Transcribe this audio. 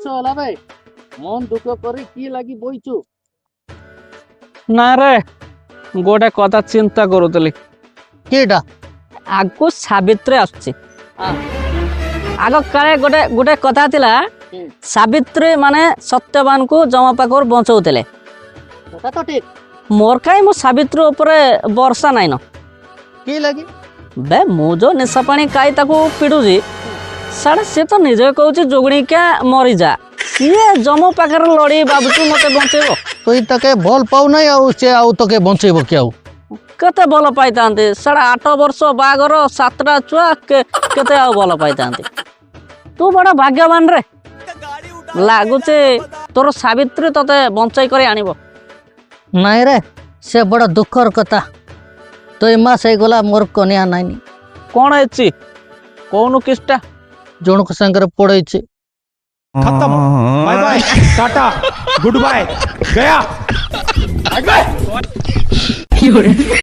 Kiss হলা বে মন দুঃখ করে কি লাগি বইছু? না রে গোটে কথা চিন্তা করুଥିଲି। কিটা? ଆଗକୁ ସାବିତ୍ରୀ ଆସୁଛି। ଆଗ କାଳେ ଗୋଟେ ଗୋଟେ କଥା ଥିଲା, ସାବିତ୍ରୀ ମାନେ ସତ୍ୟବାନଙ୍କୁ ଯମ ପାଖରୁ ବଞ୍ଚଉଥିଲେ। কথা তো ঠিক। ମୋର କାହିଁ ମୁଁ ସାବିତ୍ରୀ ଉପରେ ବର୍ଷା ନାଇଁନ কি লাগি? ବେ ମୁଁ ଯୋଉ ନିଶା ପାଣି କାଇ ତାକୁ ପିଡୁଛି ସାଡେ ସିଏ ତ ନିଜେ କହୁଛି ଯୋଗଣିକା ମରିଯା, ସିଏ ଯମ ପାଖରେ ଲଢି ଭାବୁଛି ମତେ ବଞ୍ଚେଇବ। তুই তাকে ভাল পাও নাই ଆଉ ସେ ଆଉ তোকে বঞ্চেইব কি ଆଉ? କେତେ ଭଲ ପାଇଥାନ୍ତି ସାଡେ 8 ବର୍ଷ ବାହାଘର 7ଟା ଛୁଆ କେତେ ଆଉ ଭଲ ପାଇଥାନ୍ତି। ତୁ ବଡ ଭାଗ୍ୟବାନ ରେ, ଲାଗୁଛି ତୋର ସାବିତ୍ରୀ ତତେ ବଞ୍ଚାଇ କରି ଆଣିବ। ନାଇଁ ରେ ସେ ବଡ଼ ଦୁଃଖର କଥା। 2 ମାସ ହେଇଗଲା ମୋର କନ୍ୟା ନାଇନି। କଣ ହେଇଛି କହୁନୁ କିଛିଟା? ଜଣଙ୍କ ସାଙ୍ଗରେ ପଡେଇଛି। खत्म, bye bye, tata, goodbye, गया।